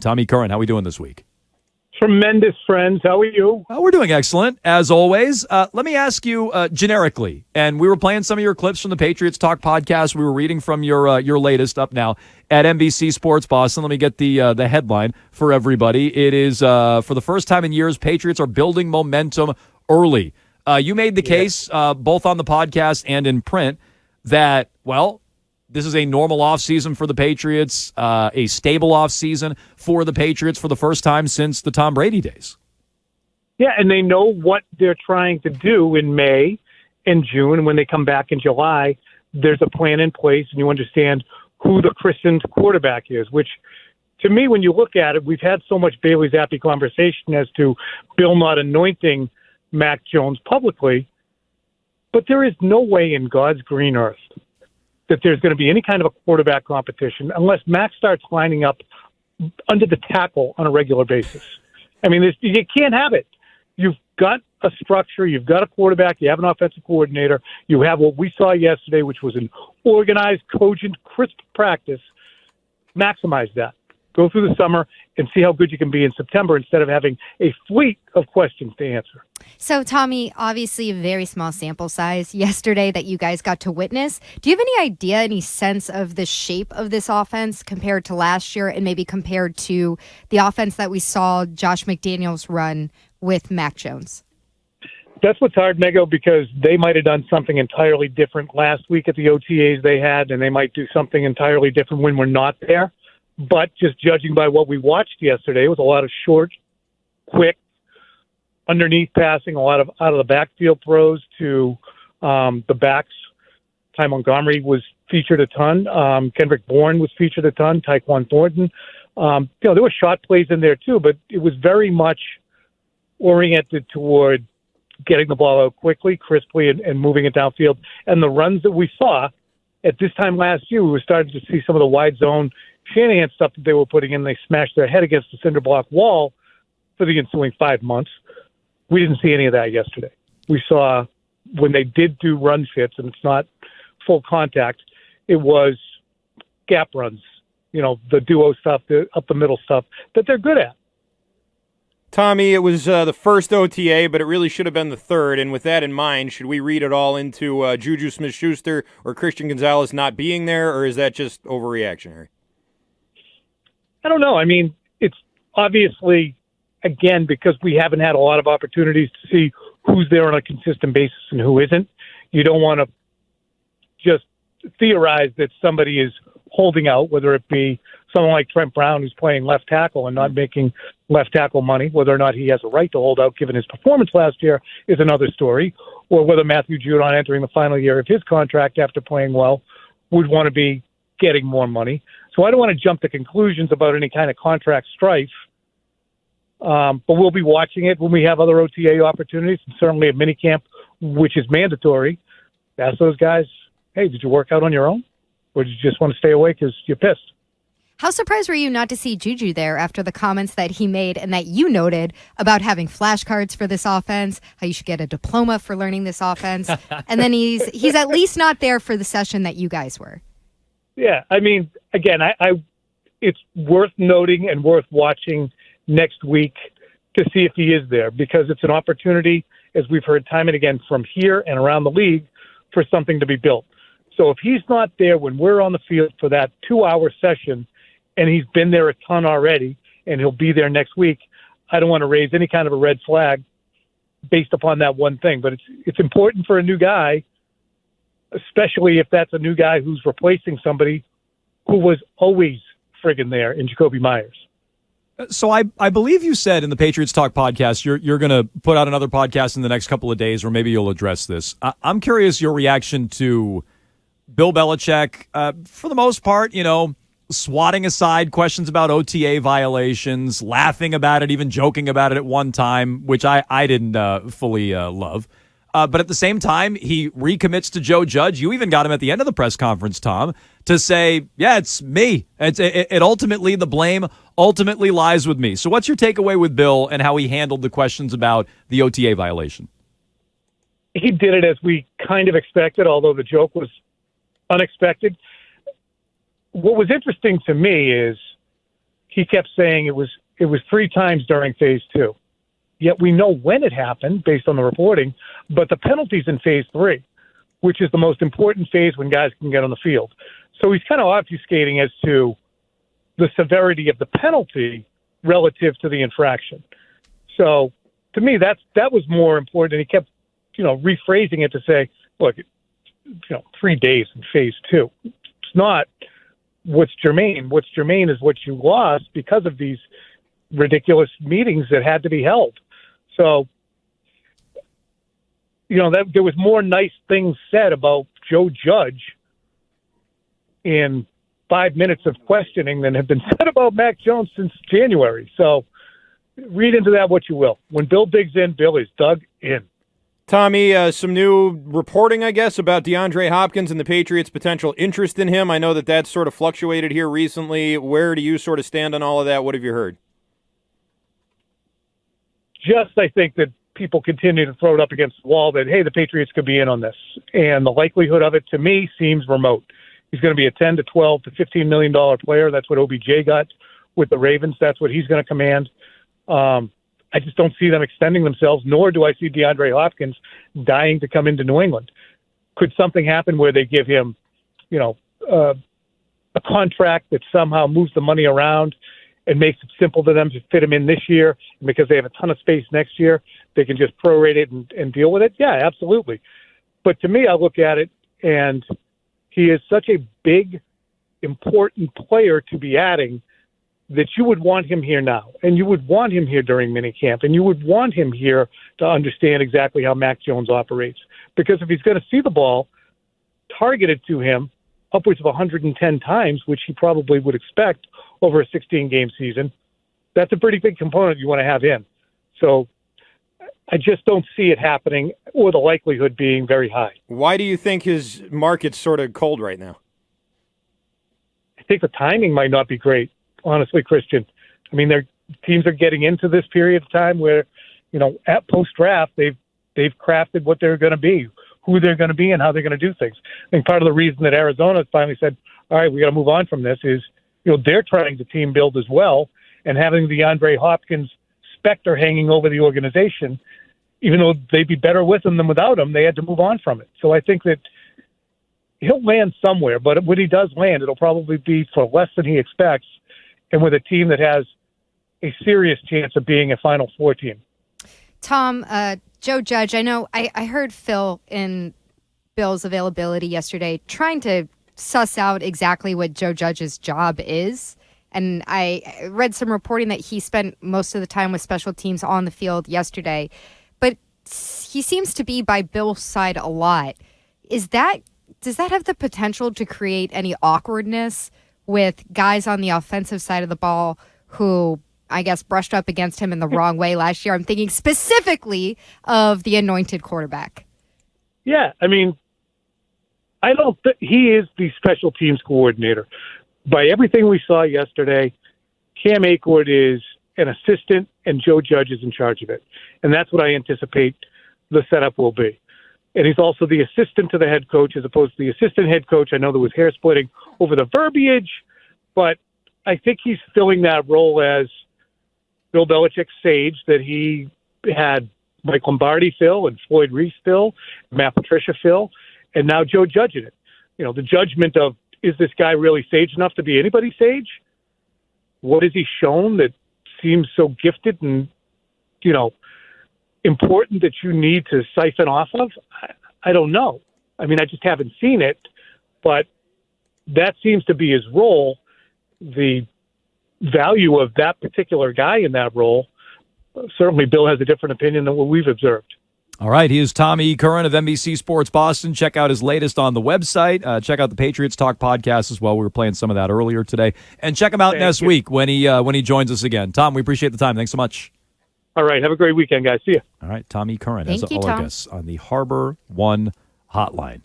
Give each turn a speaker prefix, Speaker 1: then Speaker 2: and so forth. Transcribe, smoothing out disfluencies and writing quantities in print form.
Speaker 1: Tom. Tommy Curran, how are we doing this week?
Speaker 2: Tremendous, friends. How are you?
Speaker 1: We're doing excellent, as always. Let me ask you generically, and we were playing some of your clips from the Patriots Talk podcast. We were reading from your latest up now at NBC Sports Boston. Let me get the headline for everybody. It is, for the first time in years, Patriots are building momentum early. You made the case, both on the podcast and in print, that, well, this is a normal offseason for the Patriots, a stable offseason for the Patriots for the first time since the Tom Brady days.
Speaker 2: Yeah, and they know what they're trying to do in May and June. And when they come back in July, there's a plan in place, and you understand who the christened quarterback is, which, to me, when you look at it, we've had so much Bailey Zappe conversation as to Bill not anointing Mac Jones publicly, but there is no way in God's green earth that there's going to be any kind of a quarterback competition unless Mac starts lining up under the tackle on a regular basis. I mean, you can't have it. You've got a structure. You've got a quarterback. You have an offensive coordinator. You have what we saw yesterday, which was an organized, cogent, crisp practice. Maximize that. Go through the summer and see how good you can be in September instead of having a fleet of questions to answer.
Speaker 3: So, Tommy, obviously a very small sample size yesterday that you guys got to witness. Do you have any idea, any sense of the shape of this offense compared to last year and maybe compared to the offense that we saw Josh McDaniels run with Mac Jones?
Speaker 2: That's what's hard, Mego, because they might have done something entirely different last week at the OTAs they had, and they might do something entirely different when we're not there. But just judging by what we watched yesterday, it was a lot of short, quick, underneath passing, a lot of out of the backfield throws to the backs. Ty Montgomery was featured a ton. Kendrick Bourne was featured a ton. Tyquan Thornton. There were shot plays in there too, but it was very much oriented toward getting the ball out quickly, crisply, and moving it downfield. And the runs that we saw at this time last year, we were starting to see some of the wide zone Shanahan stuff that they were putting in. They smashed their head against the cinder block wall for the ensuing 5 months. We didn't see any of that yesterday. We saw when they did do run fits, and it's not full contact, it was gap runs, the duo stuff, the up the middle stuff that they're good at.
Speaker 4: Tommy, it was the first OTA, but it really should have been the third. And with that in mind, should we read it all into Juju Smith-Schuster or Christian Gonzalez not being there, or is that just overreactionary?
Speaker 2: I don't know. I mean, it's obviously, again, because we haven't had a lot of opportunities to see who's there on a consistent basis and who isn't. You don't want to just theorize that somebody is holding out, whether it be someone like Trent Brown who's playing left tackle and not making left tackle money. Whether or not he has a right to hold out given his performance last year is another story, or whether Matthew Judon, entering the final year of his contract after playing well, would want to be getting more money. So I don't want to jump to conclusions about any kind of contract strife, but we'll be watching it when we have other OTA opportunities, and certainly at minicamp, which is mandatory. Ask those guys, hey, did you work out on your own? Or did you just want to stay away because you're pissed?
Speaker 3: How surprised were you not to see Juju there after the comments that he made and that you noted about having flashcards for this offense, how you should get a diploma for learning this offense, and then he's at least not there for the session that you guys were?
Speaker 2: Yeah, I mean, again, it's worth noting and worth watching next week to see if he is there, because it's an opportunity, as we've heard time and again from here and around the league, for something to be built. So if he's not there when we're on the field for that 2-hour session, and he's been there a ton already, and he'll be there next week, I don't want to raise any kind of a red flag based upon that one thing. But it's important for a new guy, especially if that's a new guy who's replacing somebody who was always friggin' there in Jacoby Myers.
Speaker 1: So I believe you said in the Patriots Talk podcast you're going to put out another podcast in the next couple of days, or maybe you'll address this. I'm curious your reaction to Bill Belichick, for the most part, swatting aside questions about OTA violations, laughing about it, even joking about it at one time, which I didn't fully love. But at the same time, he recommits to Joe Judge. You even got him at the end of the press conference, Tom, to say, yeah, it's me. It ultimately, the blame ultimately lies with me. So what's your takeaway with Bill and how he handled the questions about the OTA violation?
Speaker 2: He did it as we kind of expected, although the joke was unexpected. What was interesting to me is he kept saying it was 3 times during phase 2. Yet we know when it happened based on the reporting, but the penalty's in phase 3, which is the most important phase when guys can get on the field. So he's kind of obfuscating as to the severity of the penalty relative to the infraction. So to me, that was more important. And he kept, rephrasing it to say, look, 3 days in phase 2. It's not what's germane. What's germane is what you lost because of these ridiculous meetings that had to be held. So, there was more nice things said about Joe Judge in 5 minutes of questioning than have been said about Mac Jones since January. So read into that what you will. When Bill digs in, Bill is dug in.
Speaker 4: Tommy, some new reporting, I guess, about DeAndre Hopkins and the Patriots' potential interest in him. I know that that's sort of fluctuated here recently. Where do you sort of stand on all of that? What have you heard?
Speaker 2: I think that people continue to throw it up against the wall that, hey, the Patriots could be in on this. And the likelihood of it, to me, seems remote. He's going to be a $10 to $12 to $15 million player. That's what OBJ got with the Ravens. That's what he's going to command. I just don't see them extending themselves, nor do I see DeAndre Hopkins dying to come into New England. Could something happen where they give him, a contract that somehow moves the money around and makes it simple to them to fit him in this year? And because they have a ton of space next year, they can just prorate it and deal with it? Yeah, absolutely. But to me, I look at it, and he is such a big, important player to be adding that you would want him here now, and you would want him here during minicamp, and you would want him here to understand exactly how Mac Jones operates. Because if he's going to see the ball targeted to him upwards of 110 times, which he probably would expect over a 16-game season, that's a pretty big component you want to have in. So I just don't see it happening, or the likelihood being very high.
Speaker 4: Why do you think his market's sort of cold right now?
Speaker 2: I think the timing might not be great. Honestly, Christian. I mean, their teams are getting into this period of time where, at post-draft, they've crafted what they're going to be, who they're going to be, and how they're going to do things. I think part of the reason that Arizona finally said, all right, we got to move on from this is, they're trying to team build as well, and having the DeAndre Hopkins specter hanging over the organization, even though they'd be better with him than without him, they had to move on from it. So I think that he'll land somewhere, but when he does land, it'll probably be for less than he expects, and with a team that has a serious chance of being a Final Four team.
Speaker 3: Tom, Joe Judge, I know I heard Phil in Bill's availability yesterday trying to suss out exactly what Joe Judge's job is. And I read some reporting that he spent most of the time with special teams on the field yesterday. But he seems to be by Bill's side a lot. Does that have the potential to create any awkwardness with guys on the offensive side of the ball who, I guess, brushed up against him in the wrong way last year? I'm thinking specifically of the anointed quarterback.
Speaker 2: Yeah, I mean, I don't think he is the special teams coordinator. By everything we saw yesterday, Cam Akord is an assistant and Joe Judge is in charge of it. And that's what I anticipate the setup will be. And he's also the assistant to the head coach as opposed to the assistant head coach. I know there was hair splitting over the verbiage, but I think he's filling that role as Bill Belichick's sage that he had Mike Lombardi fill and Floyd Reese fill, Matt Patricia fill, and now Joe Judge in it. The judgment of, is this guy really sage enough to be anybody's sage? What has he shown that seems so gifted and, important that you need to siphon off of? I don't know. I mean, I just haven't seen it, but that seems to be his role. The value of that particular guy in that role, certainly Bill has a different opinion than what we've observed.
Speaker 1: All right, he is Tommy Curran of NBC Sports Boston. Check out his latest on the website. Check out the Patriots Talk podcast as well. We were playing some of that earlier today. And check him out next week when he joins us again. Tom, we appreciate the time. Thanks so much.
Speaker 2: All right, have a great weekend, guys. See you.
Speaker 1: All right, Tommy Curran
Speaker 3: Thank
Speaker 1: as
Speaker 3: you,
Speaker 1: all our
Speaker 3: Tom.
Speaker 1: guests on the Harbor One Hotline.